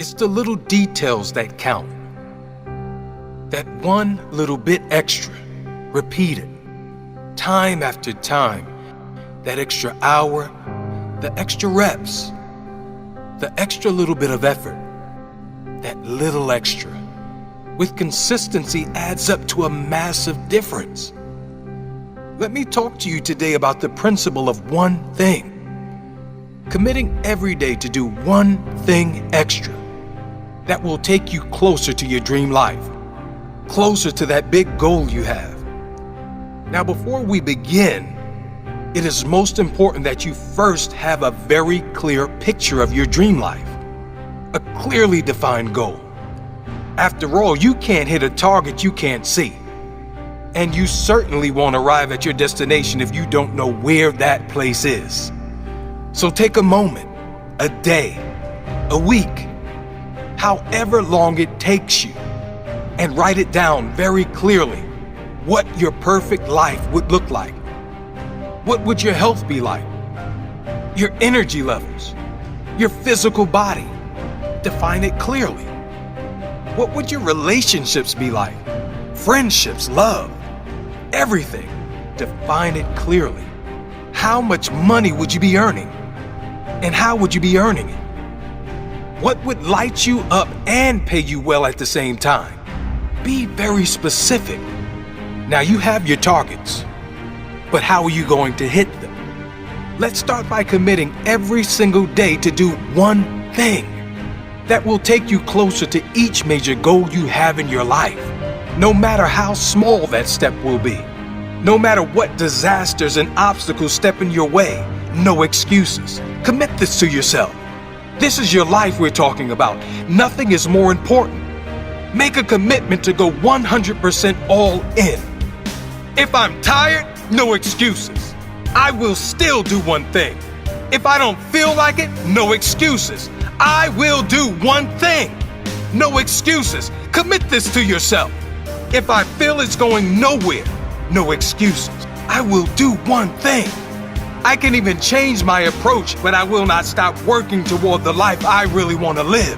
It's the little details that count. That one little bit extra, repeated, time after time. That extra hour, the extra reps, the extra little bit of effort. That little extra, with consistency, adds up to a massive difference. Let me talk to you today about the principle of one thing. Committing every day to do one thing extra that will take you closer to your dream life, closer to that big goal you have. Now, before we begin, it is most important that you first have a very clear picture of your dream life, a clearly defined goal. After all, you can't hit a target you can't see. And you certainly won't arrive at your destination if you don't know where that place is. So take a moment, a day, a week, however long it takes you, and write it down very clearly what your perfect life would look like. What would your health be like? Your energy levels, your physical body. Define it clearly. What would your relationships be like? Friendships, love, everything. Define it clearly. How much money would you be earning? And how would you be earning it? What would light you up and pay you well at the same time? Be very specific. Now you have your targets, but how are you going to hit them? Let's start by committing every single day to do one thing that will take you closer to each major goal you have in your life, no matter how small that step will be. No matter what disasters and obstacles step in your way, no excuses. Commit this to yourself. This is your life we're talking about. Nothing is more important. Make a commitment to go 100% all in. If I'm tired, no excuses. I will still do one thing. If I don't feel like it, no excuses. I will do one thing. No excuses. Commit this to yourself. If I feel it's going nowhere, no excuses. I will do one thing. I can even change my approach, but I will not stop working toward the life I really want to live.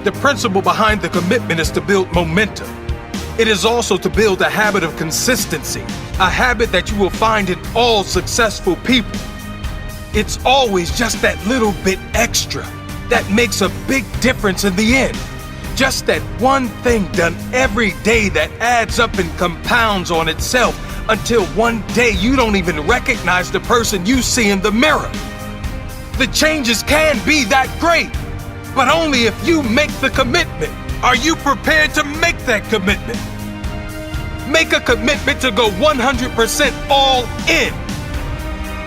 The principle behind the commitment is to build momentum. It is also to build a habit of consistency, a habit that you will find in all successful people. It's always just that little bit extra that makes a big difference in the end. Just that one thing done every day that adds up and compounds on itself until one day you don't even recognize the person you see in the mirror. The changes can be that great, but only if you make the commitment. Are you prepared to make that commitment? Make a commitment to go 100% all in.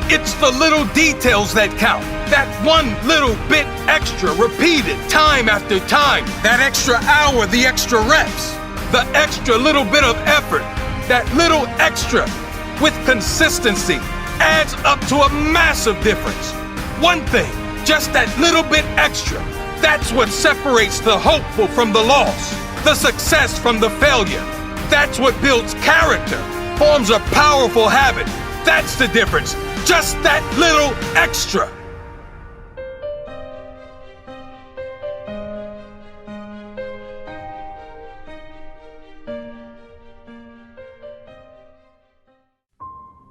It's the little details that count. That one little bit extra, repeated time after time. That extra hour, the extra reps. The extra little bit of effort. That little extra with consistency adds up to a massive difference. One thing, just that little bit extra. That's what separates the hopeful from the lost, the success from the failure. That's what builds character, forms a powerful habit. That's the difference. Just that little extra.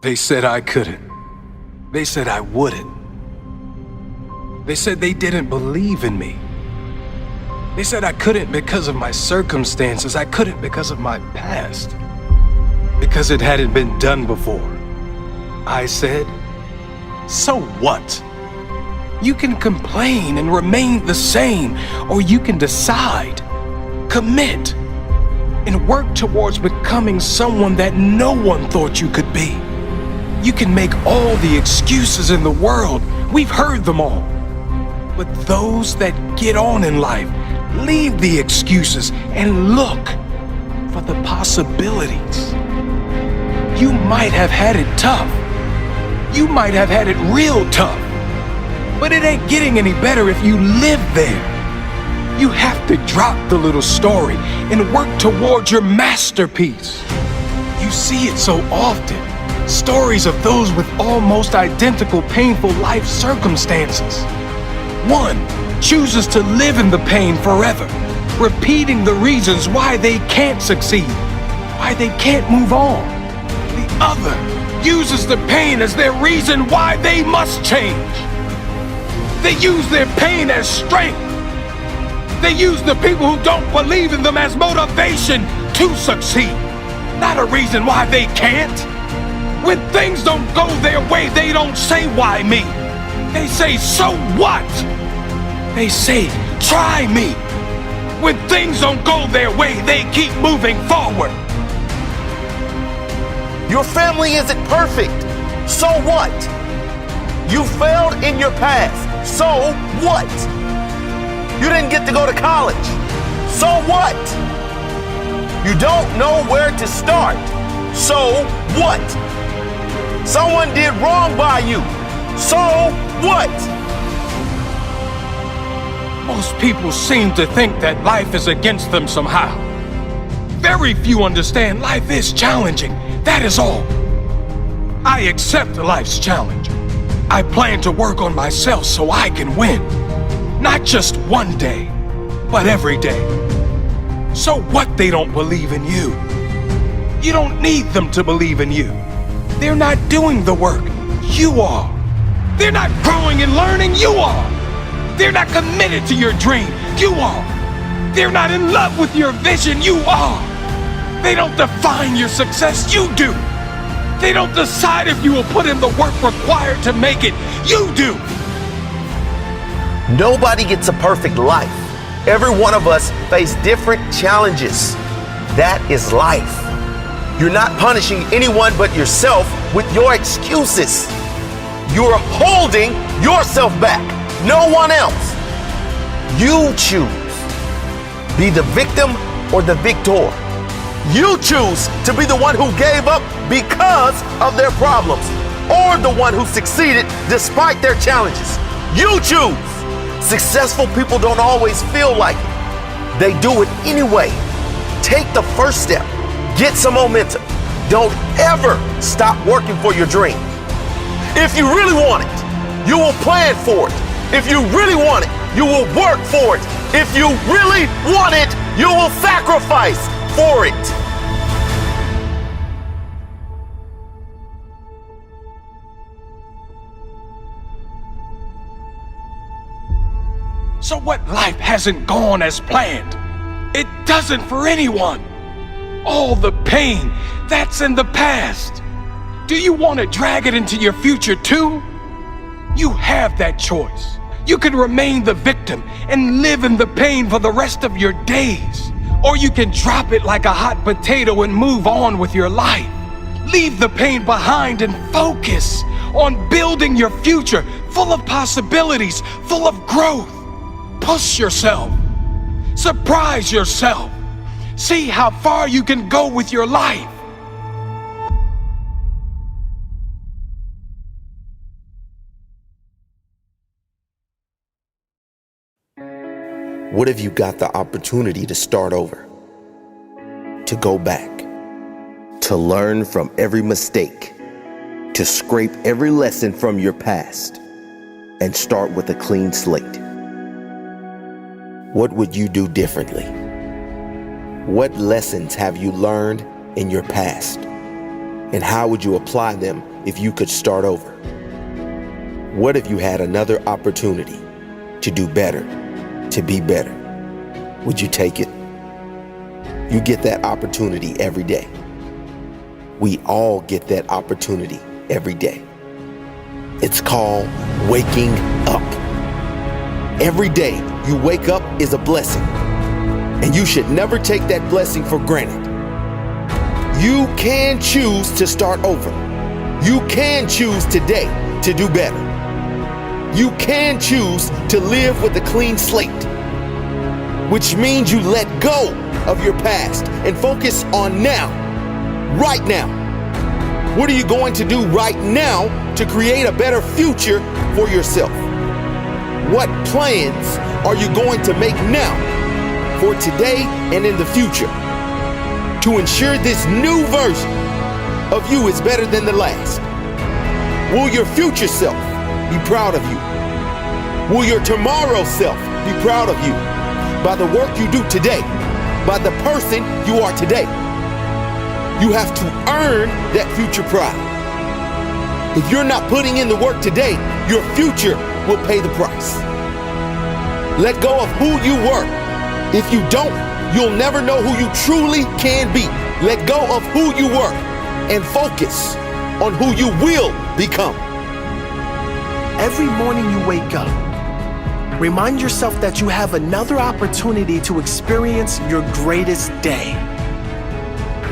They said I couldn't. They said I wouldn't. They said they didn't believe in me. They said I couldn't because of my circumstances. I couldn't because of my past. Because it hadn't been done before. I said, so what? You can complain and remain the same, or you can decide, commit, and work towards becoming someone that no one thought you could be. You can make all the excuses in the world. We've heard them all. But those that get on in life, leave the excuses and look for the possibilities. You might have had it tough. You might have had it real tough. But it ain't getting any better if you live there. You have to drop the little story and work towards your masterpiece. You see it so often. Stories of those with almost identical painful life circumstances. One chooses to live in the pain forever, repeating the reasons why they can't succeed, why they can't move on. The other uses the pain as their reason why they must change. They use their pain as strength. They use the people who don't believe in them as motivation to succeed, not a reason why they can't. When things don't go their way, they don't say, why me? They say, so what? They say, try me. When things don't go their way, they keep moving forward. Your family isn't perfect. So what? You failed in your past. So what? You didn't get to go to college. So what? You don't know where to start. So what? Someone did wrong by you. So what? Most people seem to think that life is against them somehow. Very few understand life is challenging. That is all. I accept life's challenge. I plan to work on myself so I can win. Not just one day, but every day. So what they don't believe in you? You don't need them to believe in you. They're not doing the work. You are. They're not growing and learning. You are. They're not committed to your dream. You are. They're not in love with your vision. You are. They don't define your success. You do. They don't decide if you will put in the work required to make it. You do. Nobody gets a perfect life. Every one of us face different challenges. That is life. You're not punishing anyone but yourself with your excuses. You're holding yourself back, no one else. You choose. Be the victim or the victor. You choose to be the one who gave up because of their problems, or the one who succeeded despite their challenges. You choose. Successful people don't always feel like it. They do it anyway. Take the first step. Get some momentum. Don't ever stop working for your dream. If you really want it, you will plan for it. If you really want it, you will work for it. If you really want it, you will sacrifice for it. So what life hasn't gone as planned? It doesn't for anyone. All the pain, that's in the past. Do you want to drag it into your future too? You have that choice. You can remain the victim and live in the pain for the rest of your days. Or you can drop it like a hot potato and move on with your life. Leave the pain behind and focus on building your future full of possibilities, full of growth. Push yourself. Surprise yourself. See how far you can go with your life. What if you got the opportunity to start over? To go back? To learn from every mistake? To scrape every lesson from your past and start with a clean slate? What would you do differently? What lessons have you learned in your past? And how would you apply them if you could start over? What if you had another opportunity to do better, to be better? Would you take it? You get that opportunity every day. We all get that opportunity every day. It's called waking up. Every day you wake up is a blessing, and you should never take that blessing for granted. You can choose to start over. You can choose today to do better. You can choose to live with a clean slate, which means you let go of your past and focus on now, right now. What are you going to do right now to create a better future for yourself? What plans are you going to make now for today and in the future to ensure this new version of you is better than the last? Will your future self be proud of you? Will your tomorrow self be proud of you by the work you do today, by the person you are today. You have to earn that future pride. If you're not putting in the work today, your future will pay the price. Let go of who you were. If you don't, you'll never know who you truly can be. Let go of who you were and focus on who you will become. Every morning you wake up, remind yourself that you have another opportunity to experience your greatest day.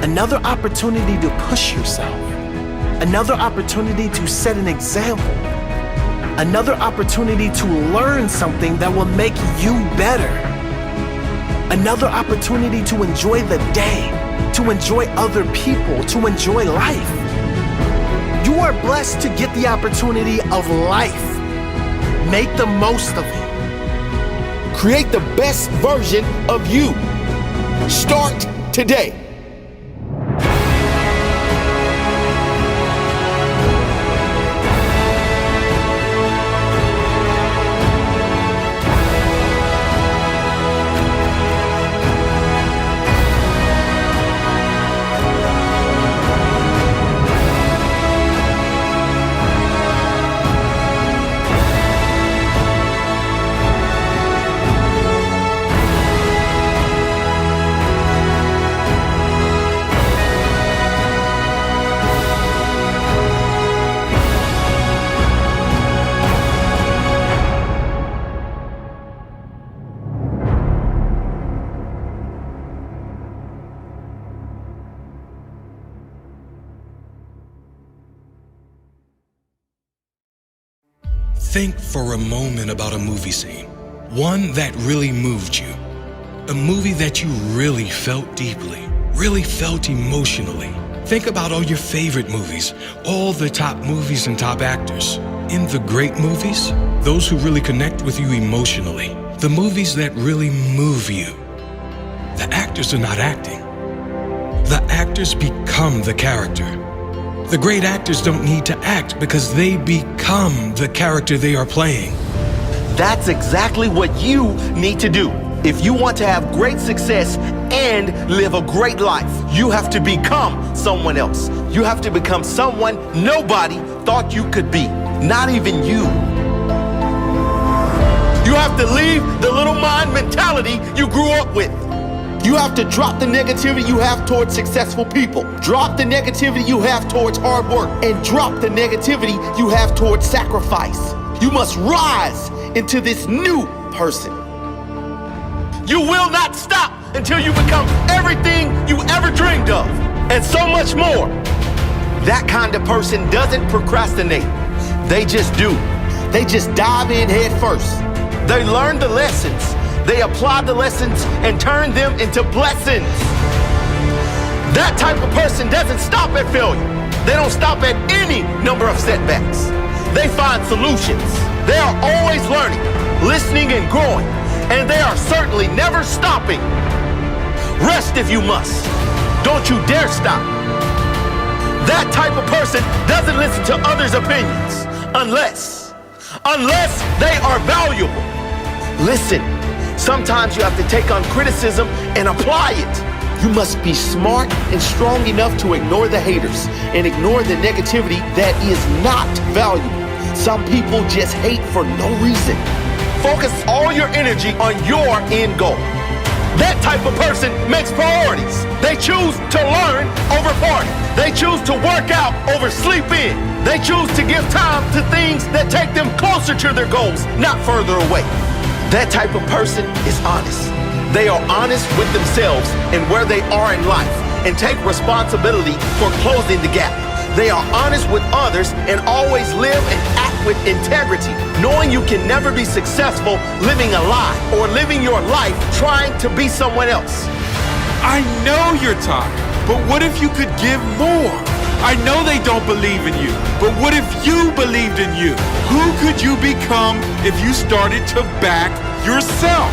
Another opportunity to push yourself. Another opportunity to set an example. Another opportunity to learn something that will make you better. Another opportunity to enjoy the day, to enjoy other people, to enjoy life. You are blessed to get the opportunity of life. Make the most of it. Create the best version of you. Start today. Think for a moment about a movie scene, one that really moved you, a movie that you really felt deeply, really felt emotionally. Think about all your favorite movies, all the top movies and top actors. In the great movies, those who really connect with you emotionally, the movies that really move you. The actors are not acting. The actors become the character. The great actors don't need to act because they become the character they are playing. That's exactly what you need to do. If you want to have great success and live a great life, you have to become someone else. You have to become someone nobody thought you could be, not even you. You have to leave the little mind mentality you grew up with. You have to drop the negativity you have towards successful people. Drop the negativity you have towards hard work. And drop the negativity you have towards sacrifice. You must rise into this new person. You will not stop until you become everything you ever dreamed of, and so much more. That kind of person doesn't procrastinate. They just do. They just dive in head first. They learn the lessons. They apply the lessons and turn them into blessings. That type of person doesn't stop at failure. They don't stop at any number of setbacks. They find solutions. They are always learning, listening, and growing. And they are certainly never stopping. Rest if you must. Don't you dare stop. That type of person doesn't listen to others' opinions unless they are valuable. Listen. Sometimes you have to take on criticism and apply it. You must be smart and strong enough to ignore the haters and ignore the negativity that is not valuable. Some people just hate for no reason. Focus all your energy on your end goal. That type of person makes priorities. They choose to learn over party. They choose to work out over sleep in. They choose to give time to things that take them closer to their goals, not further away. That type of person is honest. They are honest with themselves and where they are in life and take responsibility for closing the gap. They are honest with others and always live and act with integrity, knowing you can never be successful living a lie or living your life trying to be someone else. I know you're tired, but what if you could give more? I know they don't believe in you, but what if you believed in you? Who could you become if you started to back yourself?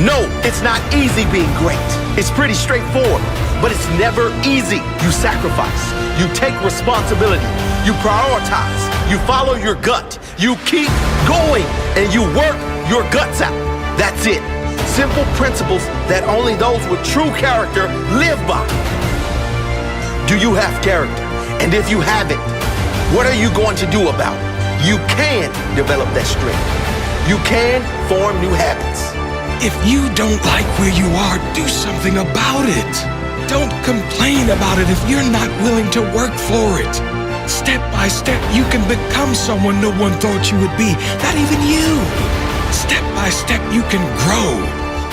No, it's not easy being great. It's pretty straightforward, but it's never easy. You sacrifice, you take responsibility, you prioritize, you follow your gut, you keep going, and you work your guts out. That's it. Simple principles that only those with true character live by. Do you have character? And if you haven't, what are you going to do about it? You can develop that strength. You can form new habits. If you don't like where you are, do something about it. Don't complain about it if you're not willing to work for it. Step by step, you can become someone no one thought you would be, not even you. Step by step, you can grow.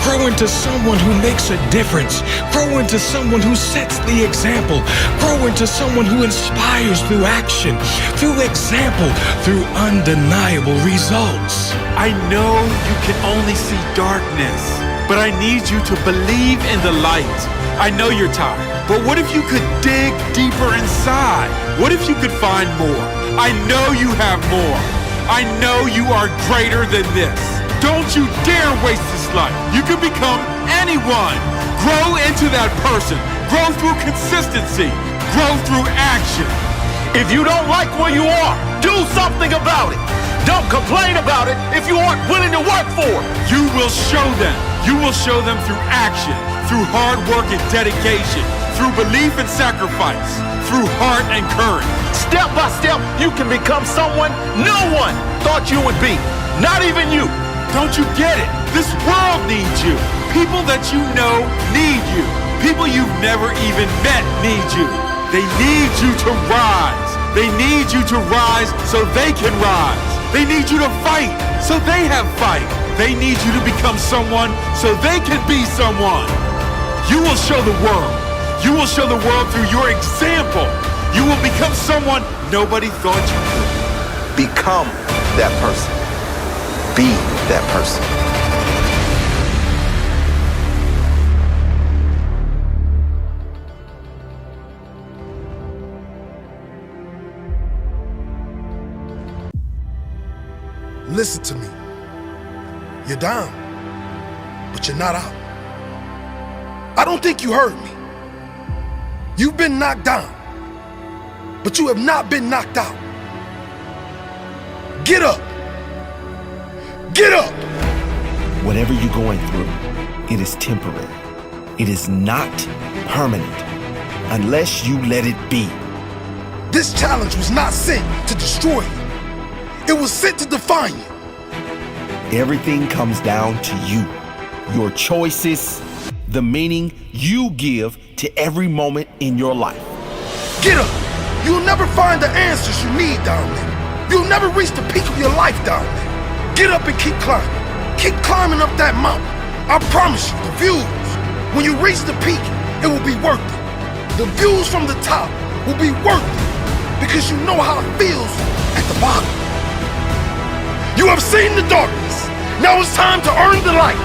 Grow into someone who makes a difference. Grow into someone who sets the example. Grow into someone who inspires through action, through example, through undeniable results. I know you can only see darkness, but I need you to believe in the light. I know you're tired, but what if you could dig deeper inside? What if you could find more? I know you have more. I know you are greater than this. Don't you dare waste this life. You can become anyone. Grow into that person. Grow through consistency. Grow through action. If you don't like where you are, do something about it. Don't complain about it if you aren't willing to work for it. You will show them. You will show them through action, through hard work and dedication, through belief and sacrifice, through heart and courage. Step by step, you can become someone no one thought you would be. Not even you. Don't you get it? This world needs you. People that you know need you. People you've never even met need you. They need you to rise. They need you to rise so they can rise. They need you to fight so they have fight. They need you to become someone so they can be someone. You will show the world. You will show the world through your example. You will become someone nobody thought you could. Become that person. Be that person. Listen to me. You're down, but you're not out. I don't think you heard me. You've been knocked down, but you have not been knocked out. Get up. Get up! Whatever you're going through, it is temporary. It is not permanent unless you let it be. This challenge was not sent to destroy you. It was sent to define you. Everything comes down to you. Your choices, the meaning you give to every moment in your life. Get up! You'll never find the answers you need down there. You'll never reach the peak of your life down there. Get up and keep climbing. Keep climbing up that mountain. I promise you, the views, when you reach the peak, it will be worth it. The views from the top will be worth it because you know how it feels at the bottom. You have seen the darkness. Now it's time to earn the light.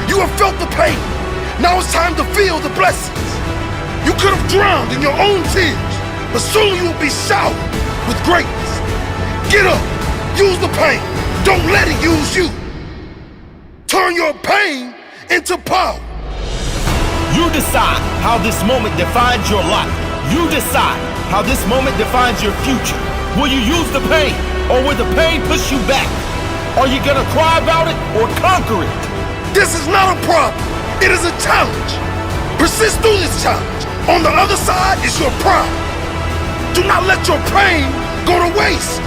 You have felt the pain. Now it's time to feel the blessings. You could have drowned in your own tears, but soon you will be showered with greatness. Get up. Use the pain. Don't let it use you. Turn your pain into power. You decide how this moment defines your life. You decide how this moment defines your future. Will you use the pain, or will the pain push you back? Are you gonna cry about it or conquer it? This is not a problem. It is a challenge. Persist through this challenge. On the other side is your pride. Do not let your pain go to waste.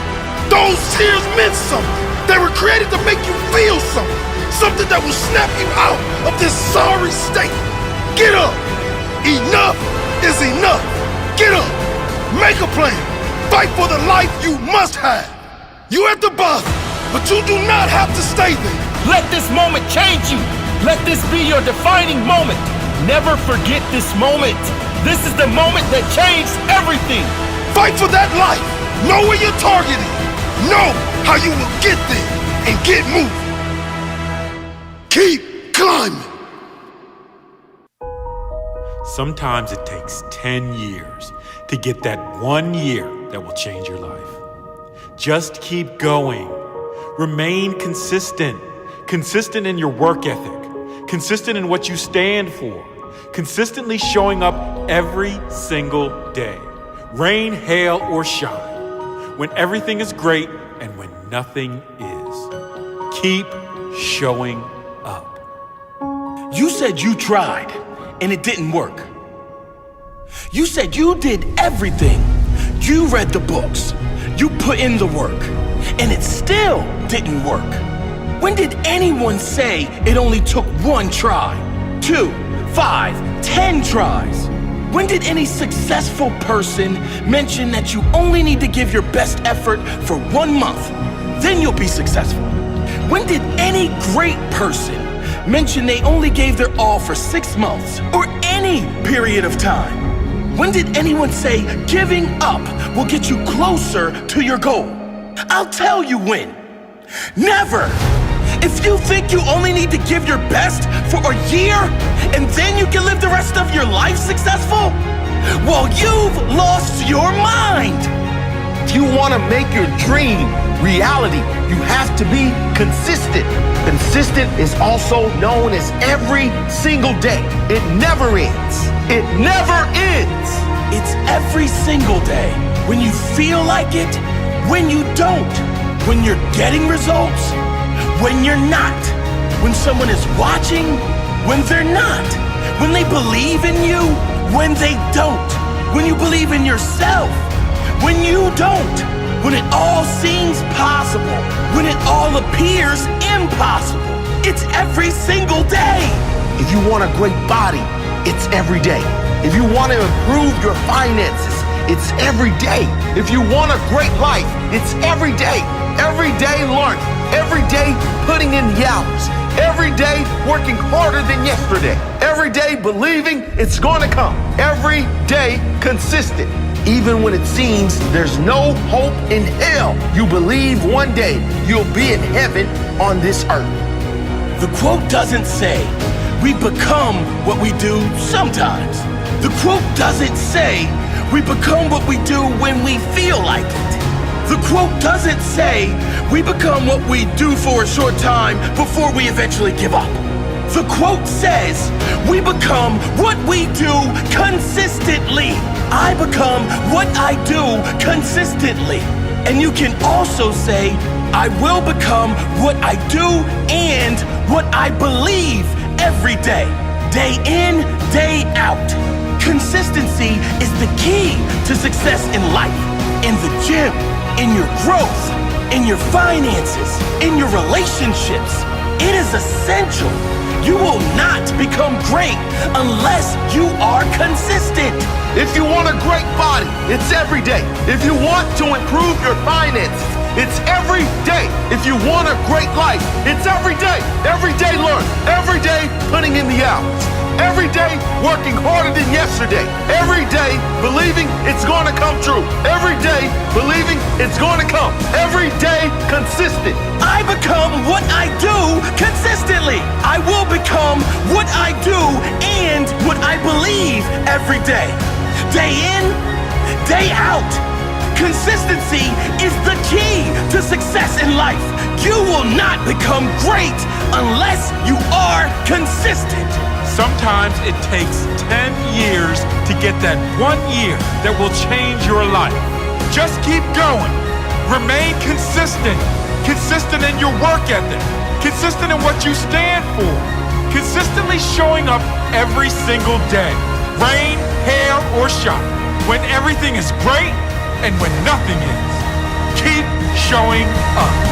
Those tears meant something. They were created to make you feel something. Something that will snap you out of this sorry state. Get up. Enough is enough. Get up. Make a plan. Fight for the life you must have. You at the bottom, but you do not have to stay there. Let this moment change you. Let this be your defining moment. Never forget this moment. This is the moment that changed everything. Fight for that life. Know where you're targeting. Know how you will get there and get moving. Keep climbing. Sometimes it takes 10 years to get that 1 year that will change your life. Just keep going. Remain consistent. Consistent in your work ethic. Consistent in what you stand for. Consistently showing up every single day. Rain, hail, or shine. When everything is great and when nothing is. Keep showing up. You said you tried and it didn't work. You said you did everything. You read the books. You put in the work. And it still didn't work. When did anyone say it only took 1 try, 2, 5, 10 tries? When did any successful person mention that you only need to give your best effort for 1 month, then you'll be successful? When did any great person mention they only gave their all for 6 months or any period of time? When did anyone say giving up will get you closer to your goal? I'll tell you when. Never! If you think you only need to give your best for a year and then you can live the rest of your life successful, well, you've lost your mind. If you want to make your dream reality, you have to be consistent. Consistent is also known as every single day. It never ends. It never ends. It's every single day. When you feel like it, when you don't. When you're getting results, when you're not. When someone is watching, when they're not. When they believe in you, when they don't. When you believe in yourself, when you don't. When it all seems possible, when it all appears impossible. It's every single day. If you want a great body, it's every day. If you want to improve your finances, it's every day. If you want a great life, it's every day. Every day learning. Every day putting in the hours. Every day working harder than yesterday. Every day believing it's going to come. Every day consistent. Even when it seems there's no hope in hell, you believe one day you'll be in heaven on this earth. The quote doesn't say we become what we do sometimes. The quote doesn't say we become what we do when we feel like it. The quote doesn't say we become what we do for a short time before we eventually give up. The quote says we become what we do consistently. I become what I do consistently. And you can also say, I will become what I do and what I believe every day. Day in, day out. Consistency is the key to success in life, in the gym, in your growth, in your finances, in your relationships. It is essential. You will not become great unless you are consistent. If you want a great body, it's every day. If you want to improve your finances, it's every day. If you want a great life, it's every day. Every day learn. Every day putting in the hours. Every day working harder than yesterday. Every day believing it's going to come true. Every day believing it's going to come. Every day consistent. I become what I do consistently. I will become what I do and what I believe every day. Day in, day out. Consistency is the key to success in life. You will not become great unless you are consistent. Sometimes it takes 10 years to get that 1 year that will change your life. Just keep going. Remain consistent. Consistent in your work ethic. Consistent in what you stand for. Consistently showing up every single day. Rain, hail, or shine. When everything is great and when nothing is. Keep showing up.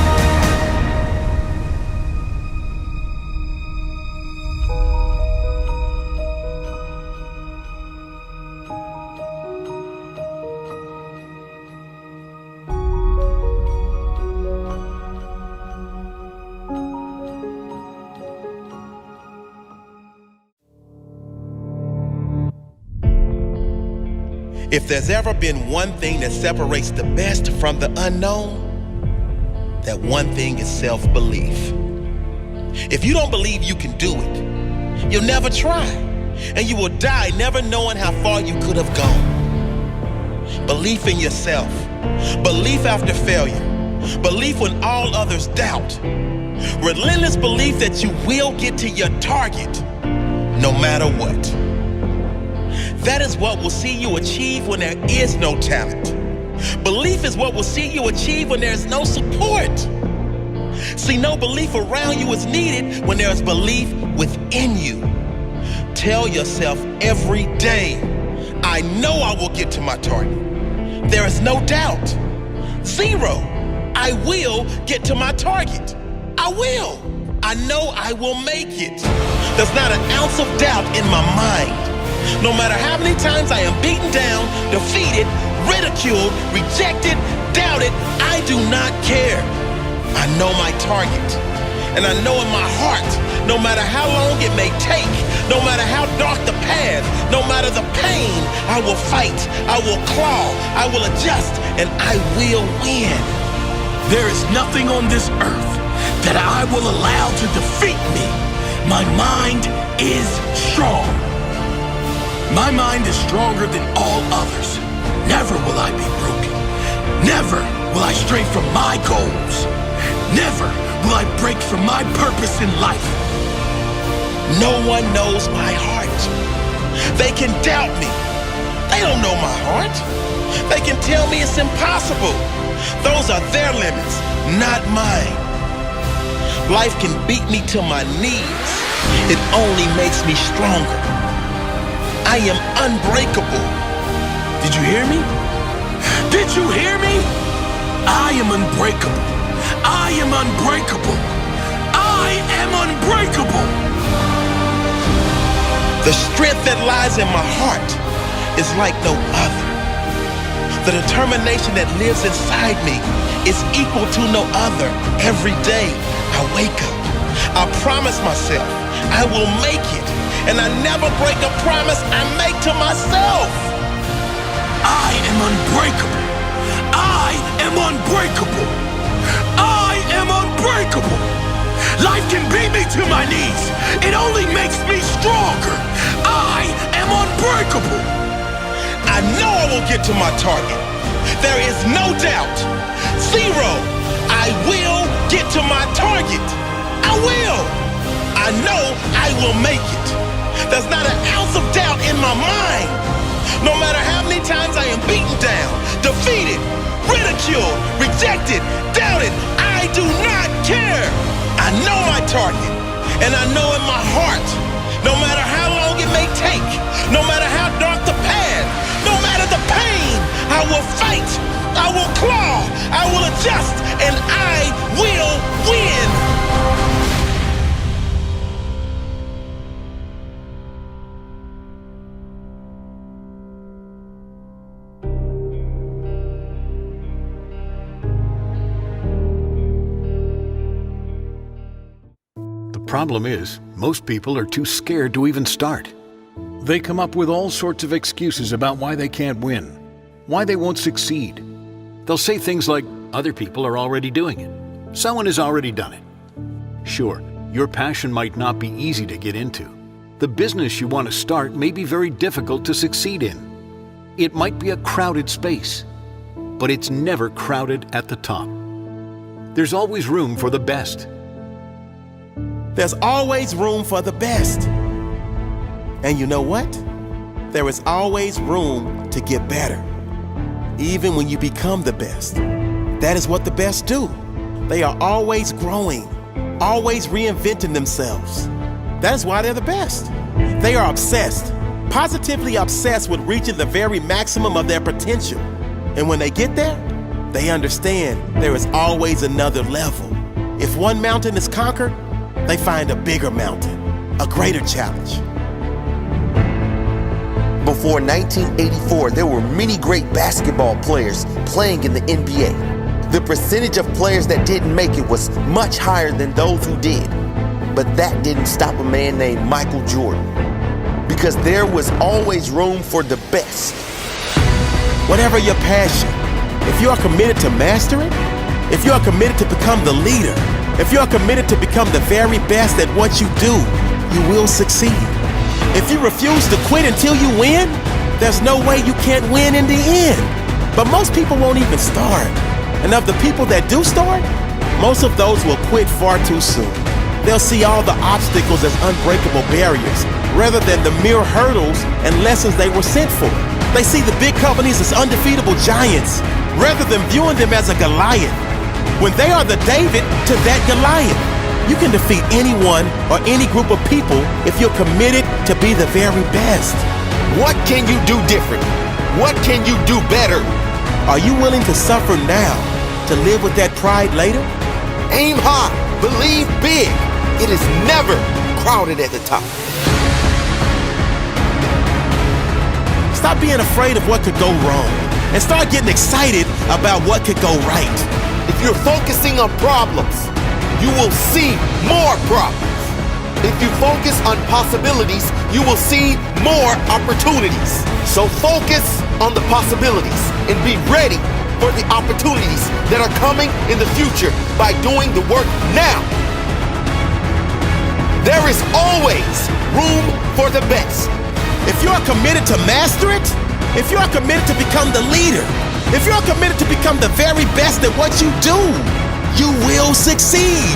If there's ever been one thing that separates the best from the unknown, that one thing is self-belief. If you don't believe you can do it, you'll never try, and you will die never knowing how far you could have gone. Belief in yourself, belief after failure, belief when all others doubt, relentless belief that you will get to your target, no matter what. That is what will see you achieve when there is no talent. Belief is what will see you achieve when there's no support. See, no belief around you is needed when there is belief within you. Tell yourself every day, I know I will get to my target. There is no doubt. 0, I will get to my target. I will. I know I will make it. There's not an ounce of doubt in my mind. No matter how many times I am beaten down, defeated, ridiculed, rejected, doubted, I do not care. I know my target. And I know in my heart, no matter how long it may take, no matter how dark the path, no matter the pain, I will fight, I will claw, I will adjust, and I will win. There is nothing on this earth that I will allow to defeat me. My mind is strong. My mind is stronger than all others. Never will I be broken. Never will I stray from my goals. Never will I break from my purpose in life. No one knows my heart. They can doubt me. They don't know my heart. They can tell me it's impossible. Those are their limits, not mine. Life can beat me to my knees. It only makes me stronger. I am unbreakable. Did you hear me? Did you hear me? I am unbreakable. I am unbreakable. I am unbreakable. The strength that lies in my heart is like no other. The determination that lives inside me is equal to no other. Every day I wake up, I promise myself I will make it, and I never break a promise I make to myself. I am unbreakable. I am unbreakable. I am unbreakable. Life can beat me to my knees. It only makes me stronger. I am unbreakable. I know I will get to my target. There is no doubt. 0, I will get to my target. I will. I know I will make it. There's not an ounce of doubt in my mind. No matter how many times I am beaten down, defeated, ridiculed, rejected, doubted, I do not care. I know my target, and I know in my heart, no matter how long it may take, no matter how dark the path, no matter the pain, I will fight, I will claw, I will adjust, and I will win. The problem is, most people are too scared to even start. They come up with all sorts of excuses about why they can't win, why they won't succeed. They'll say things like, other people are already doing it. Someone has already done it. Sure, your passion might not be easy to get into. The business you want to start may be very difficult to succeed in. It might be a crowded space, but it's never crowded at the top. There's always room for the best. There's always room for the best. And you know what? There is always room to get better. Even when you become the best. That is what the best do. They are always growing, always reinventing themselves. That is why they're the best. They are obsessed, positively obsessed with reaching the very maximum of their potential. And when they get there, they understand there is always another level. If one mountain is conquered, they find a bigger mountain, a greater challenge. Before 1984, there were many great basketball players playing in the NBA. The percentage of players that didn't make it was much higher than those who did. But that didn't stop a man named Michael Jordan, because there was always room for the best. Whatever your passion, if you are committed to master it, if you are committed to become the leader, if you are committed to become the very best at what you do, you will succeed. If you refuse to quit until you win, there's no way you can't win in the end. But most people won't even start. And of the people that do start, most of those will quit far too soon. They'll see all the obstacles as unbreakable barriers, rather than the mere hurdles and lessons they were sent for. They see the big companies as undefeatable giants, rather than viewing them as a Goliath. When they are the David to that Goliath. You can defeat anyone or any group of people if you're committed to be the very best. What can you do different? What can you do better? Are you willing to suffer now to live with that pride later? Aim high, believe big. It is never crowded at the top. Stop being afraid of what could go wrong and start getting excited about what could go right. If you're focusing on problems, you will see more problems. If you focus on possibilities, you will see more opportunities. So focus on the possibilities and be ready for the opportunities that are coming in the future by doing the work now. There is always room for the best. If you are committed to master it, if you are committed to become the leader, if you are committed to become the very best at what you do, you will succeed.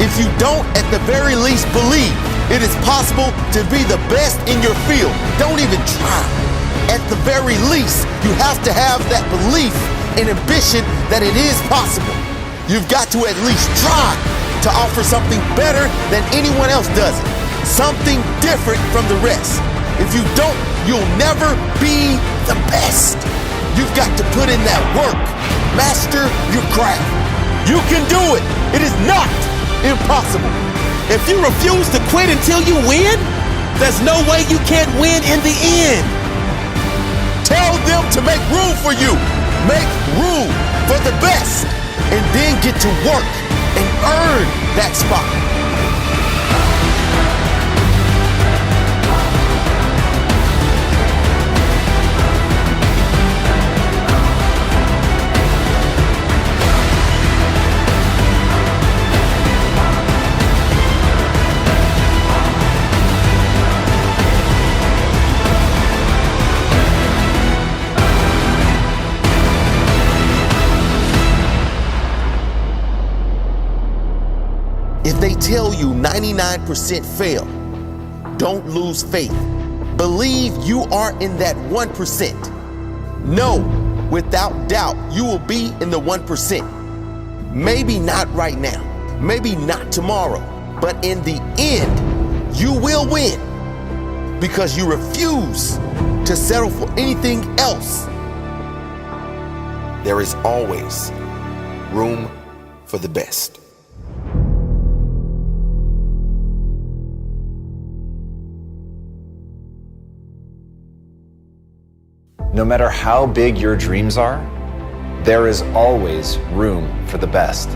If you don't at the very least believe it is possible to be the best in your field, don't even try. At the very least, you have to have that belief and ambition that it is possible. You've got to at least try to offer something better than anyone else does it. Something different from the rest. If you don't, you'll never be the best. You've got to put in that work. Master your craft. You can do it. It is not impossible. If you refuse to quit until you win, there's no way you can't win in the end. Tell them to make room for you. Make room for the best. And then get to work and earn that spot. If they tell you 99% fail, don't lose faith. Believe you are in that 1%. Know without doubt you will be in the 1%. Maybe not right now, maybe not tomorrow, but in the end, you will win because you refuse to settle for anything else. There is always room for the best. No matter how big your dreams are, there is always room for the best.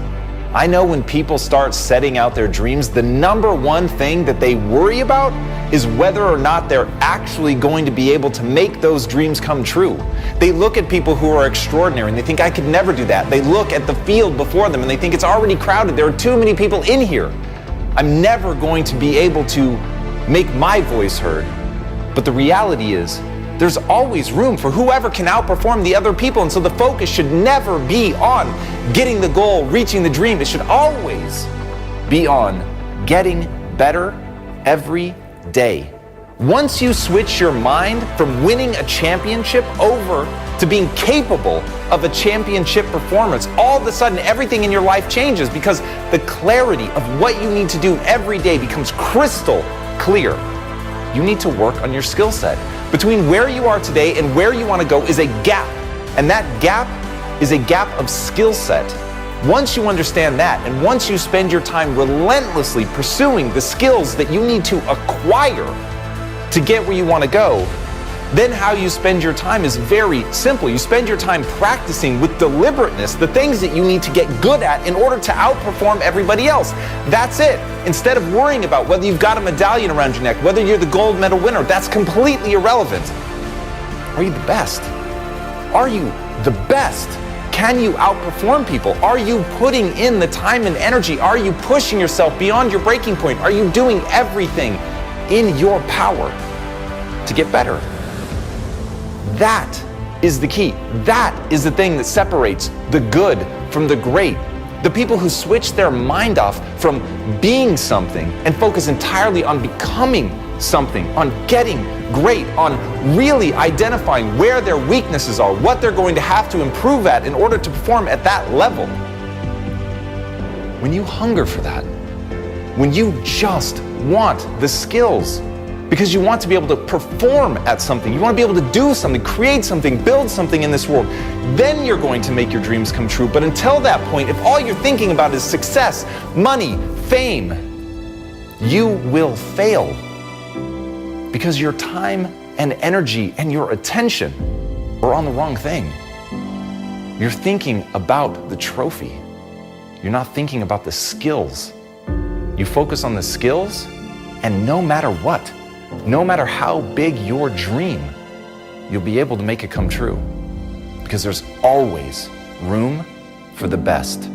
I know when people start setting out their dreams, the number one thing that they worry about is whether or not they're actually going to be able to make those dreams come true. They look at people who are extraordinary and they think, I could never do that. They look at the field before them and they think it's already crowded. There are too many people in here. I'm never going to be able to make my voice heard. But the reality is, there's always room for whoever can outperform the other people. And so the focus should never be on getting the goal, reaching the dream. It should always be on getting better every day. Once you switch your mind from winning a championship over to being capable of a championship performance, all of a sudden everything in your life changes because the clarity of what you need to do every day becomes crystal clear. You need to work on your skill set. Between where you are today and where you want to go is a gap. And that gap is a gap of skill set. Once you understand that, and once you spend your time relentlessly pursuing the skills that you need to acquire to get where you want to go, then how you spend your time is very simple. You spend your time practicing with deliberateness the things that you need to get good at in order to outperform everybody else. That's it. Instead of worrying about whether you've got a medallion around your neck, whether you're the gold medal winner, that's completely irrelevant. Are you the best? Are you the best? Can you outperform people? Are you putting in the time and energy? Are you pushing yourself beyond your breaking point? Are you doing everything in your power to get better? That is the key. That is the thing that separates the good from the great. The people who switch their mind off from being something and focus entirely on becoming something, on getting great, on really identifying where their weaknesses are, what they're going to have to improve at in order to perform at that level. when you hunger for that, when you just want the skills, because you want to be able to perform at something, you want to be able to do something, create something, build something in this world, then you're going to make your dreams come true. But until that point, if all you're thinking about is success, money, fame, you will fail, because your time and energy and your attention are on the wrong thing. You're thinking about the trophy. You're not thinking about the skills. You focus on the skills, and no matter what, no matter how big your dream, you'll be able to make it come true, because there's always room for the best.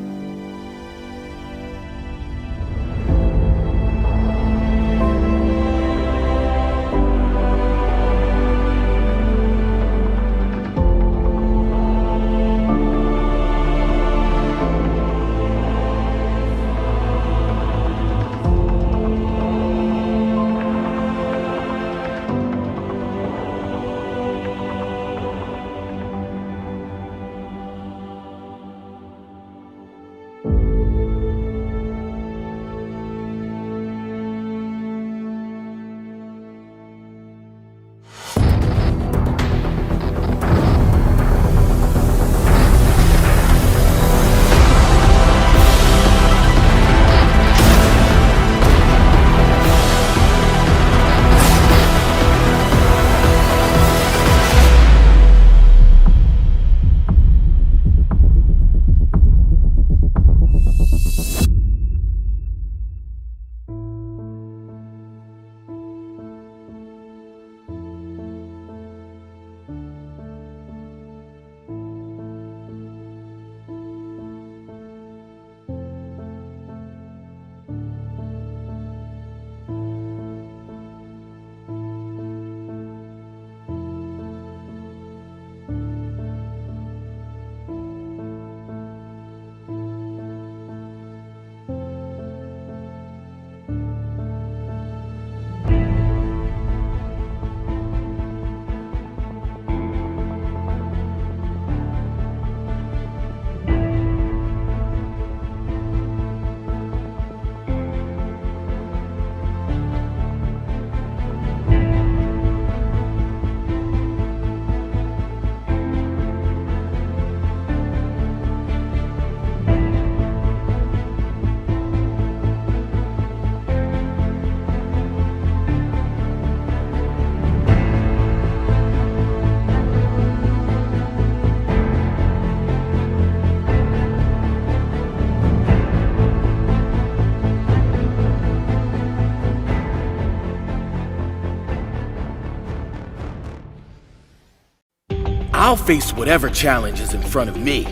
I'll face whatever challenge is in front of me,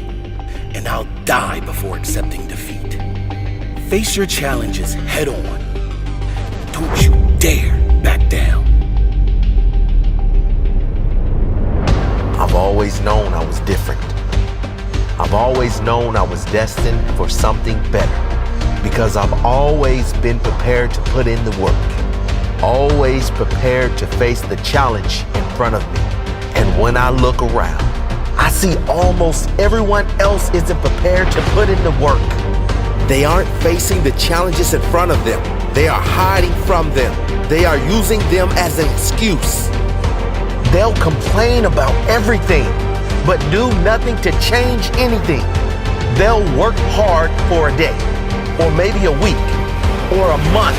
and I'll die before accepting defeat. Face your challenges head on. Don't you dare back down. I've always known I was different. I've always known I was destined for something better, because I've always been prepared to put in the work, always prepared to face the challenge in front of me. And when I look around, I see almost everyone else isn't prepared to put in the work. They aren't facing the challenges in front of them. They are hiding from them. They are using them as an excuse. They'll complain about everything, but do nothing to change anything. They'll work hard for a day, or maybe a week, or a month.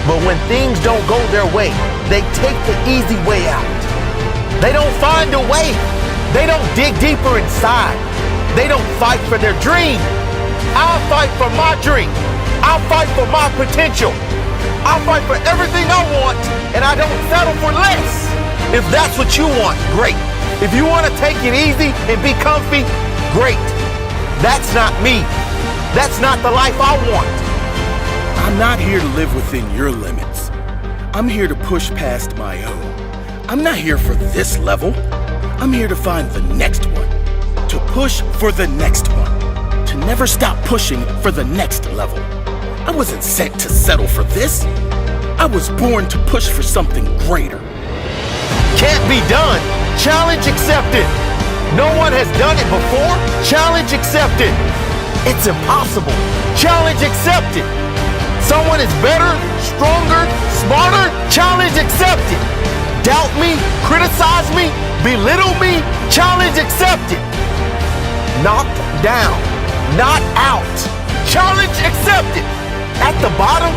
But when things don't go their way, they take the easy way out. They don't find a way. They don't dig deeper inside. They don't fight for their dream. I'll fight for my dream. I'll fight for my potential. I'll fight for everything I want, and I don't settle for less. If that's what you want, great. If you want to take it easy and be comfy, great. That's not me. That's not the life I want. I'm not here to live within your limits. I'm here to push past my own. I'm not here for this level. I'm here to find the next one. To push for the next one. To never stop pushing for the next level. I wasn't sent to settle for this. I was born to push for something greater. Can't be done. Challenge accepted. No one has done it before. Challenge accepted. It's impossible. Challenge accepted. Someone is better, stronger, smarter. Challenge accepted. Doubt me, criticize me, belittle me. Challenge accepted. Knocked down, not out. Challenge accepted. At the bottom,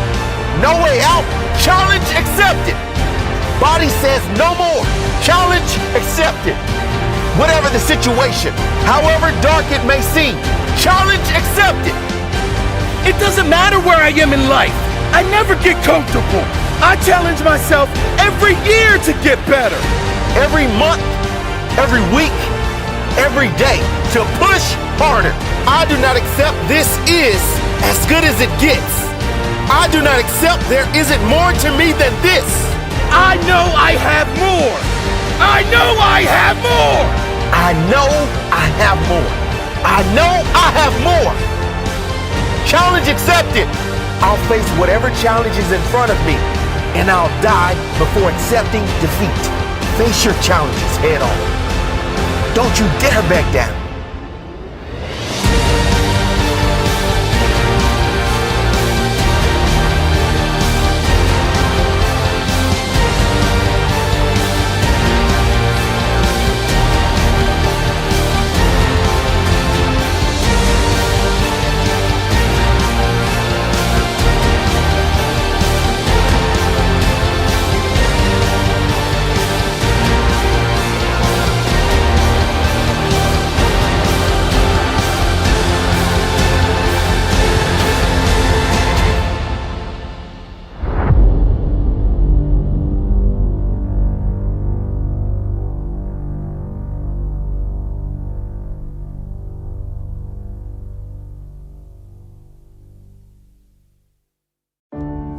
no way out. Challenge accepted. Body says no more. Challenge accepted. Whatever the situation, however dark it may seem, challenge accepted. It doesn't matter where I am in life. I never get comfortable. I challenge myself every year to get better. Every month, every week, every day to push harder. I do not accept this is as good as it gets. I do not accept there isn't more to me than this. I know I have more. I know I have more. I know I have more. I know I have more. Challenge accepted. I'll face whatever challenge is in front of me, and I'll die before accepting defeat. Face your challenges head on. Don't you dare back down.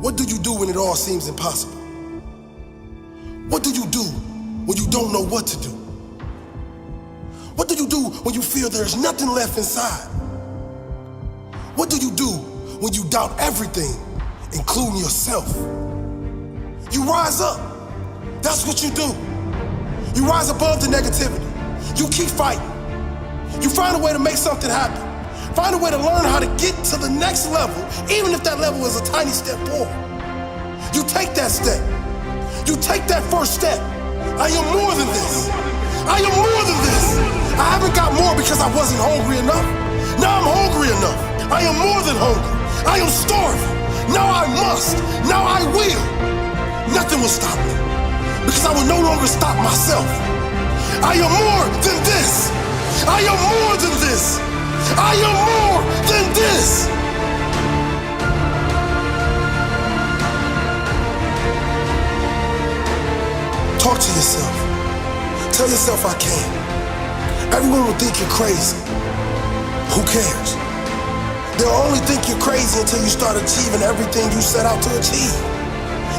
What do you do when it all seems impossible? What do you do when you don't know what to do? What do you do when you feel there's nothing left inside? What do you do when you doubt everything, including yourself? You rise up. That's what you do. You rise above the negativity. You keep fighting. You find a way to make something happen. Find a way to learn how to get to the next level, even if that level is a tiny step forward. You take that step. You take that first step. I am more than this. I am more than this. I haven't got more because I wasn't hungry enough. Now I'm hungry enough. I am more than hungry. I am starving. Now I must. Now I will. Nothing will stop me because I will no longer stop myself. I am more than this. I am more than this. I am more than this. Talk to yourself. Tell yourself I can. Everyone will think you're crazy. Who cares? They'll only think you're crazy until you start achieving everything you set out to achieve.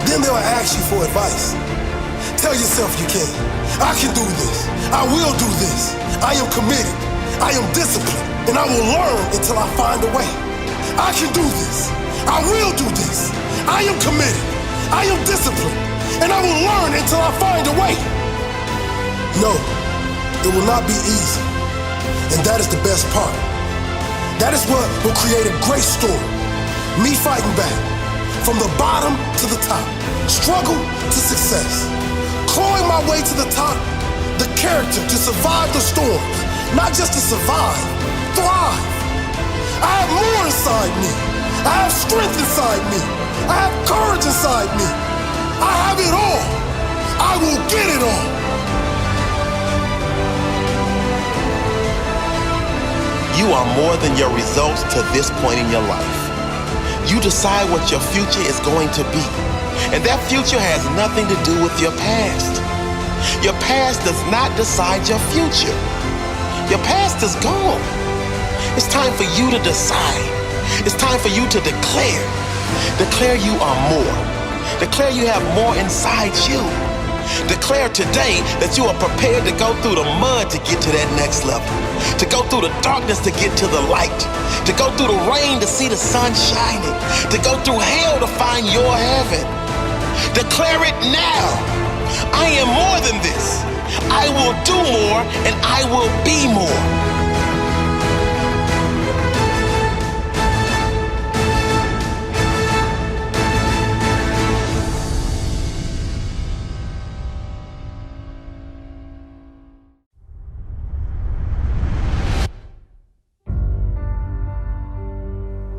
Then they'll ask you for advice. Tell yourself you can. I can do this. I will do this. I am committed. I am disciplined. And I will learn until I find a way. I can do this. I will do this. I am committed. I am disciplined. And I will learn until I find a way. No, it will not be easy. And that is the best part. That is what will create a great story. Me fighting back. From the bottom to the top. Struggle to success. Clawing my way to the top. The character to survive the storms. Not just to survive. Thrive. I have more inside me. I have strength inside me. I have courage inside me. I have it all. I will get it all. You are more than your results to this point in your life. You decide what your future is going to be. And that future has nothing to do with your past. Your past does not decide your future. Your past is gone. It's time for you to decide. It's time for you to declare. Declare you are more. Declare you have more inside you. Declare today that you are prepared to go through the mud to get to that next level. To go through the darkness to get to the light. To go through the rain to see the sun shining. To go through hell to find your heaven. Declare it now. I am more than this. I will do more and I will be more.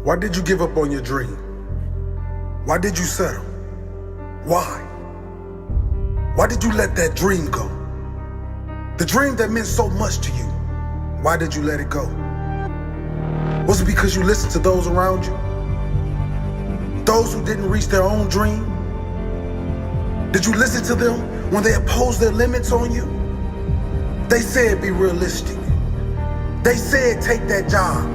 Why did you give up on your dream? Why did you settle? Why? Why did you let that dream go? The dream that meant so much to you, why did you let it go? Was it because you listened to those around you? Those who didn't reach their own dream? Did you listen to them when they imposed their limits on you? They said be realistic. They said take that job.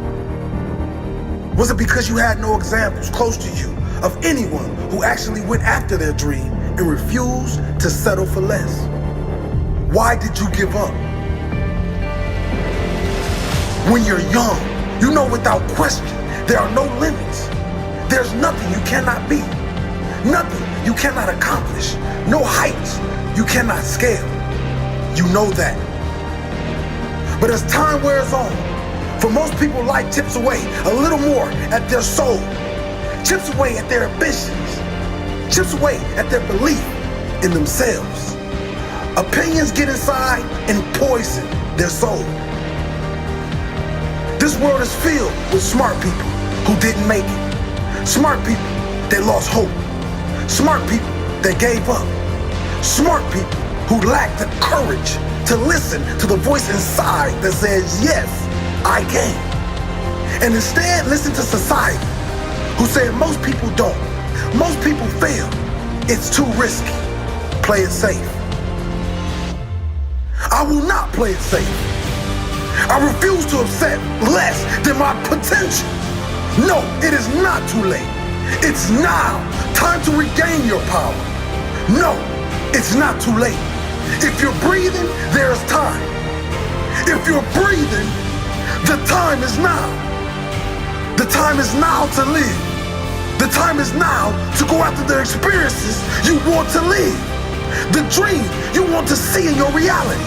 Was it because you had no examples close to you of anyone who actually went after their dream and refused to settle for less? Why did you give up? When you're young, you know without question there are no limits. There's nothing you cannot be, nothing you cannot accomplish, no heights you cannot scale. You know that. But as time wears on, for most people, life chips away a little more at their soul, chips away at their ambitions, chips away at their belief in themselves. Opinions get inside and poison their soul. This world is filled with smart people who didn't make it, smart people that lost hope, smart people that gave up, smart people who lacked the courage to listen to the voice inside that says, yes, I can. And instead listen to society, who said most people don't. Most people fail. It's too risky. Play it safe. I will not play it safe. I refuse to accept less than my potential. No, it is not too late. It's now. Time to regain your power. No, it's not too late. If you're breathing, there's time. If you're breathing, the time is now. The time is now to live. The time is now to go after the experiences you want to live. The dream you want to see in your reality.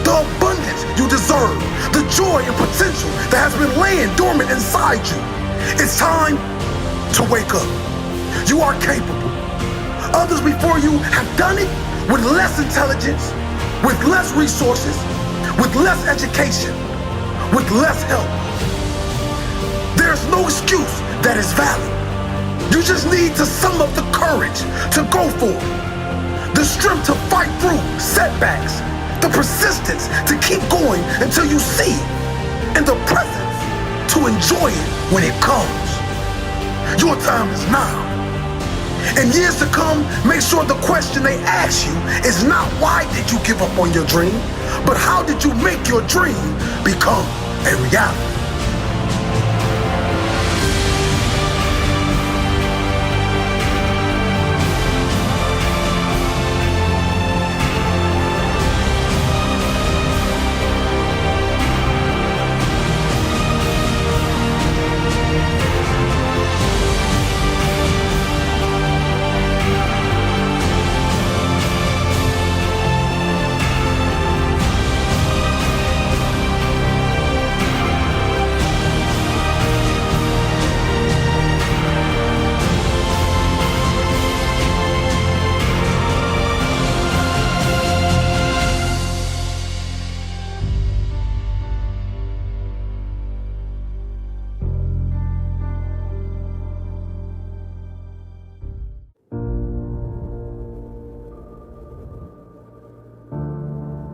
The abundance you deserve. The joy and potential that has been laying dormant inside you. It's time to wake up. You are capable. Others before you have done it with less intelligence, with less resources, with less education, with less help. There's no excuse that is valid. You just need to sum up the courage to go for it, the strength to fight through setbacks, the persistence to keep going until you see it, and the presence to enjoy it when it comes. Your time is now. In years to come, make sure the question they ask you is not why did you give up on your dream, but how did you make your dream become a reality?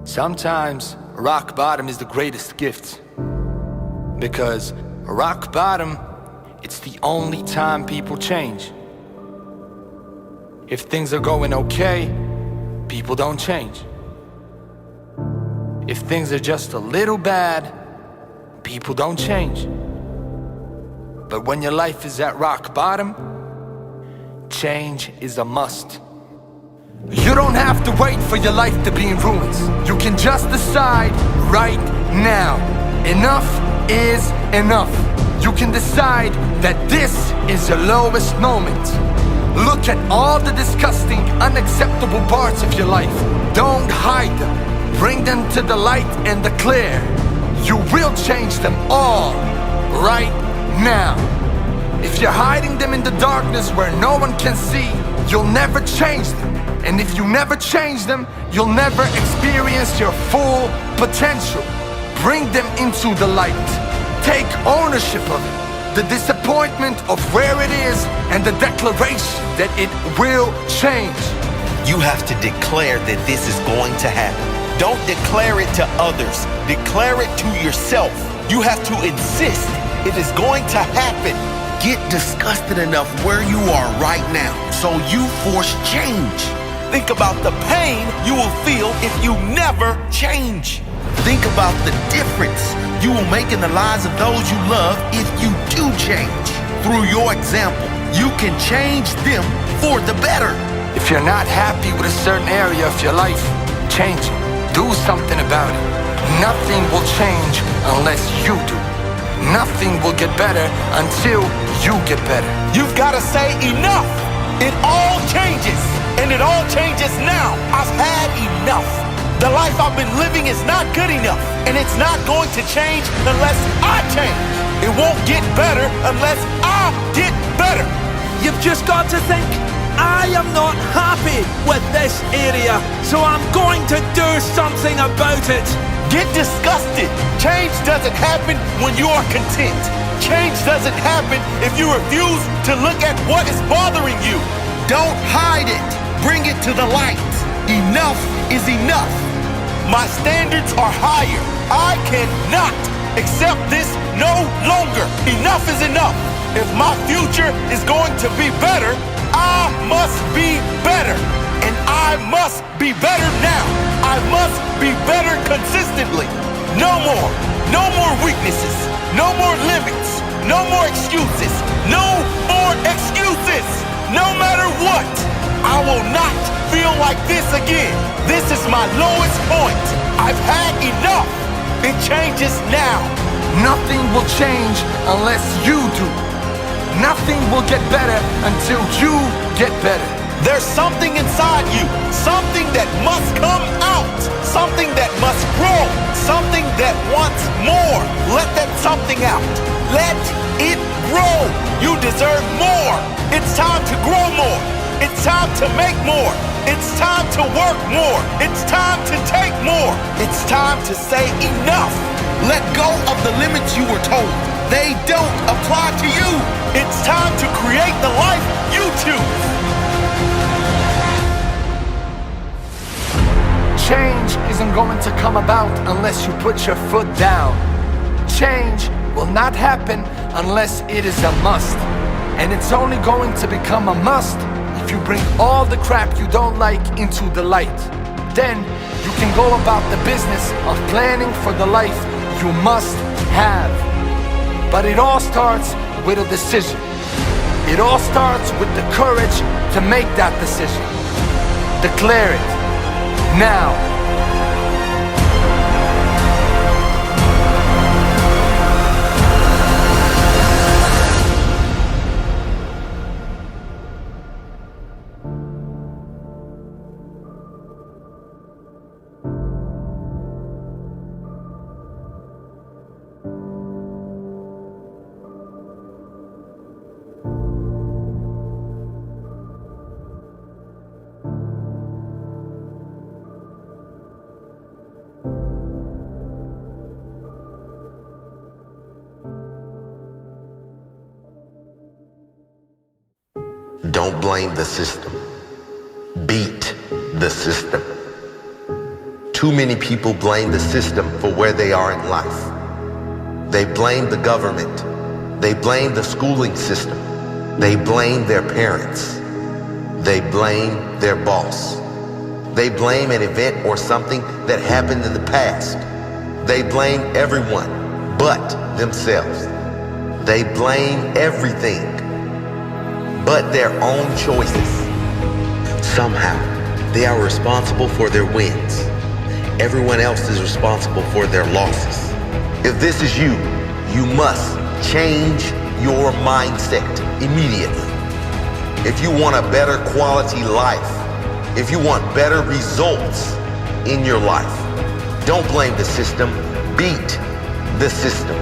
Sometimes rock bottom is the greatest gift, because rock bottom, it's the only time people change. If things are going okay, people don't change. If things are just a little bad, people don't change. But when your life is at rock bottom, change is a must. You don't have to wait for your life to be in ruins. You can just decide right now. Enough is enough. You can decide that this is your lowest moment. Look at all the disgusting, unacceptable parts of your life. Don't hide them. Bring them to the light and the clear. You will change them all right now. If you're hiding them in the darkness where no one can see, you'll never change them. And if you never change them, you'll never experience your full potential. Bring them into the light. Take ownership of it. the disappointment of where it is, and the declaration that it will change. You have to declare that this is going to happen. Don't declare it to others. Declare it to yourself. You have to insist it is going to happen. Get disgusted enough where you are right now so you force change. Think about the pain you will feel if you never change. Think about the difference you will make in the lives of those you love if you do change. Through your example, you can change them for the better. If you're not happy with a certain area of your life, change it. Do something about it. Nothing will change unless you do. Nothing will get better until you get better. You've got to say enough. It all changes, and it all changes now. I've had enough. The life I've been living is not good enough, and it's not going to change unless I change. It won't get better unless I get better. You've just got to think, I am not happy with this area, so I'm going to do something about it. Get disgusted. Change doesn't happen when you are content. Change doesn't happen if you refuse to look at what is bothering you. Don't hide it. Bring it to the light. Enough is enough. My standards are higher. I cannot accept this no longer. Enough is enough. If my future is going to be better, I must be better. And I must be better now. I must be better consistently. No more weaknesses. No more limits. No more excuses. No more excuses. No matter what, I will not feel like this again. This is my lowest point. I've had enough. It changes now. Nothing will change unless you do. Nothing will get better until you get better. There's something inside you, something that must come out, something that must grow, something that wants more. Let that something out. Let it grow. You deserve more. It's time to grow more. It's time to make more. It's time to work more. It's time to take more. It's time to say enough. Let go of the limits you were told. They don't apply to you. It's time to create the life you choose. Change isn't going to come about unless you put your foot down. Change will not happen unless it is a must. And it's only going to become a must if you bring all the crap you don't like into the light. Then you can go about the business of planning for the life you must have. But it all starts with a decision. It all starts with the courage to make that decision. Declare it. Now. Don't blame the system. Beat the system. Too many people blame the system for where they are in life. They blame the government. They blame the schooling system. They blame their parents. They blame their boss. They blame an event or something that happened in the past. They blame everyone but themselves. They blame everything but their own choices. Somehow, they are responsible for their wins. Everyone else is responsible for their losses. If this is you, you must change your mindset immediately. If you want a better quality life, if you want better results in your life, don't blame the system, beat the system.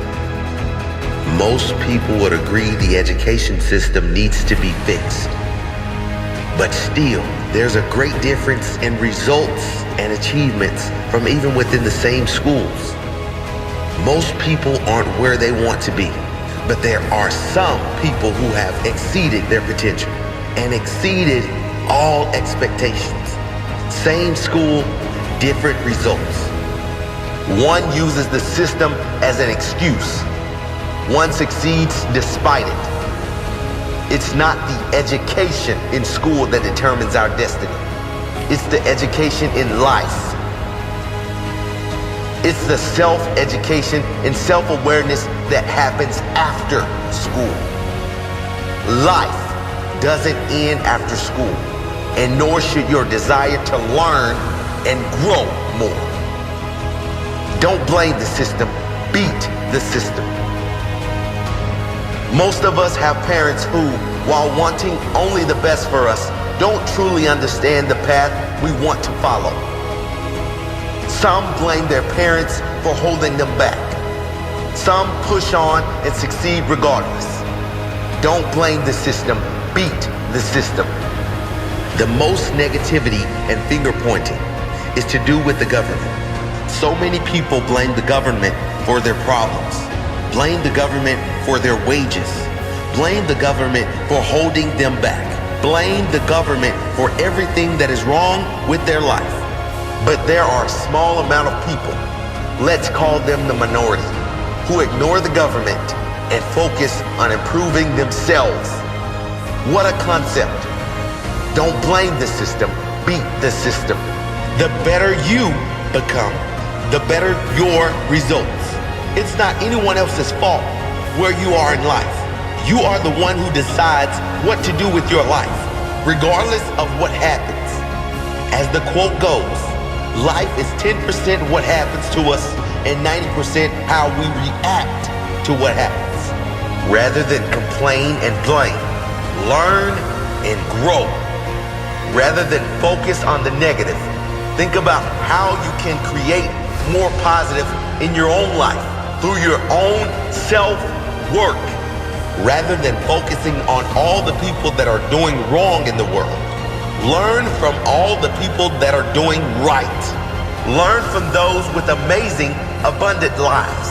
Most people would agree the education system needs to be fixed. But still, there's a great difference in results and achievements from even within the same schools. Most people aren't where they want to be. But there are some people who have exceeded their potential and exceeded all expectations. Same school, different results. One uses the system as an excuse. One succeeds despite it. It's not the education in school that determines our destiny. It's the education in life. It's the self-education and self-awareness that happens after school. Life doesn't end after school, and nor should your desire to learn and grow more. Don't blame the system, beat the system. Most of us have parents who, while wanting only the best for us, don't truly understand the path we want to follow. Some blame their parents for holding them back. Some push on and succeed regardless. Don't blame the system, beat the system. The most negativity and finger pointing is to do with the government. So many people blame the government for their problems, blame the government for their wages, blame the government for holding them back, blame the government for everything that is wrong with their life. But there are a small amount of people, let's call them the minority, who ignore the government and focus on improving themselves. What a concept. Don't blame the system, beat the system. The better you become, the better your results. It's not anyone else's fault where you are in life. You are the one who decides what to do with your life, regardless of what happens. As the quote goes, life is 10% what happens to us and 90% how we react to what happens. Rather than complain and blame, learn and grow. Rather than focus on the negative, think about how you can create more positive in your own life through your own self-work. Rather than focusing on all the people that are doing wrong in the world, learn from all the people that are doing right. Learn from those with amazing, abundant lives.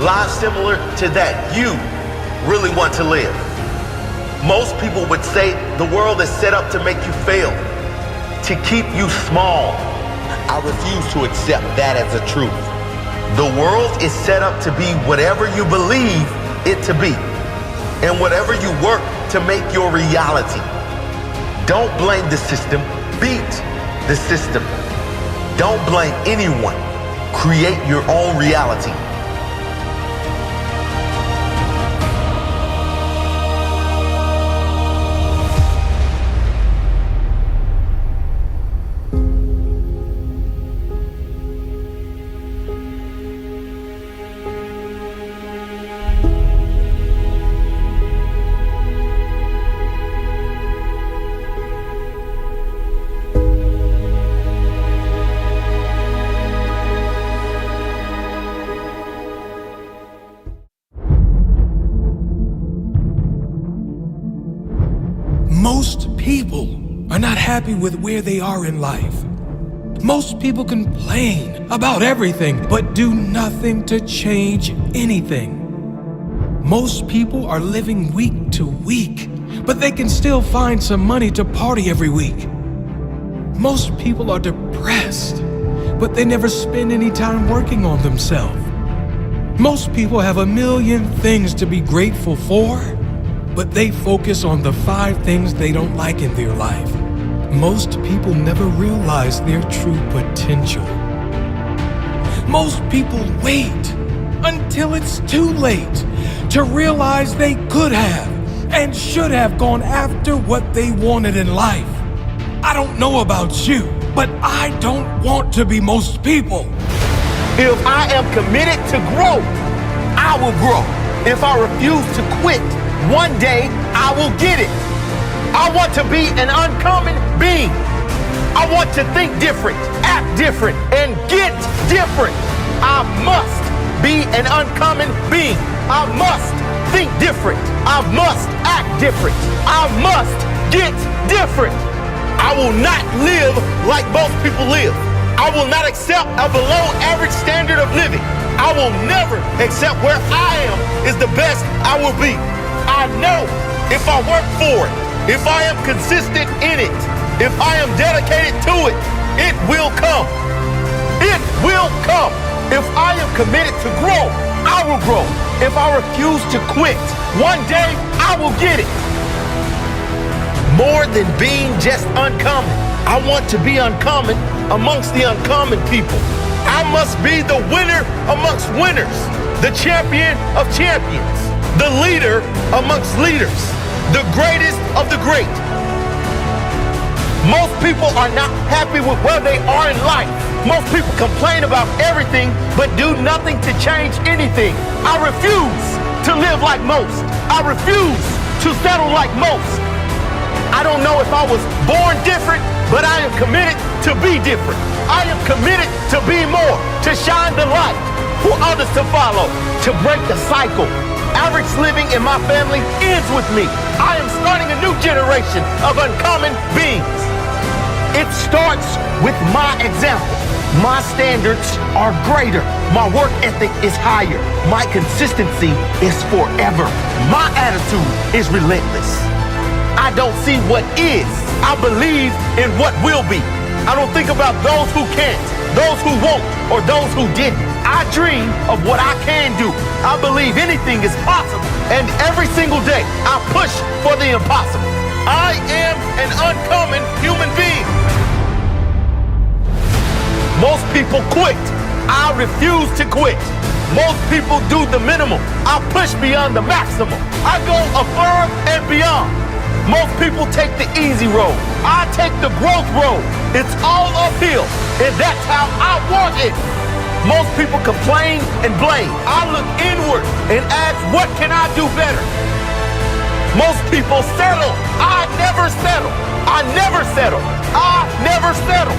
Lives similar to that you really want to live. Most people would say the world is set up to make you fail, to keep you small. I refuse to accept that as a truth. The world is set up to be whatever you believe it to be, and whatever you work to make your reality. Don't blame the system, beat the system. Don't blame anyone. Create your own reality. Most people are not happy with where they are in life. Most people complain about everything, but do nothing to change anything. Most people are living week to week, but they can still find some money to party every week. Most people are depressed, but they never spend any time working on themselves. Most people have a million things to be grateful for, but they focus on the 5 things they don't like in their life. Most people never realize their true potential. Most people wait until it's too late to realize they could have and should have gone after what they wanted in life. I don't know about you, but I don't want to be most people. If I am committed to grow, I will grow. If I refuse to quit, one day I will get it. I want to be an uncommon being. I want to think different, act different, and get different. I must be an uncommon being. I must think different. I must act different. I must get different. I will not live like most people live. I will not accept a below average standard of living. I will never accept where I am is the best I will be. I know if I work for it, if I am consistent in it, if I am dedicated to it, it will come. It will come. If I am committed to grow, I will grow. If I refuse to quit, one day I will get it. More than being just uncommon, I want to be uncommon amongst the uncommon people. I must be the winner amongst winners, the champion of champions, the leader amongst leaders, the greatest of the great. Most people are not happy with where they are in life. Most people complain about everything but do nothing to change anything. I refuse to live like most. I refuse to settle like most. I don't know if I was born different, but I am committed to be different. I am committed to be more, to shine the light for others to follow, to break the cycle. Average living in my family ends with me. I am starting a new generation of uncommon beings. It starts with my example. My standards are greater. My work ethic is higher. My consistency is forever. My attitude is relentless. I don't see what is. I believe in what will be. I don't think about those who can't, those who won't, or those who didn't. I dream of what I can do. I believe anything is possible. And every single day, I push for the impossible. I am an uncommon human being. Most people quit. I refuse to quit. Most people do the minimum. I push beyond the maximum. I go above and beyond. Most people take the easy road. I take the growth road. It's all uphill, and that's how I want it. Most people complain and blame. I look inward and ask, what can I do better? Most people settle. I never settle. I never settle. I never settle.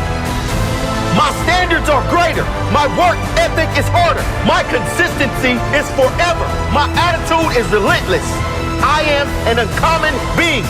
My standards are greater. My work ethic is harder. My consistency is forever. My attitude is relentless. I am an uncommon being.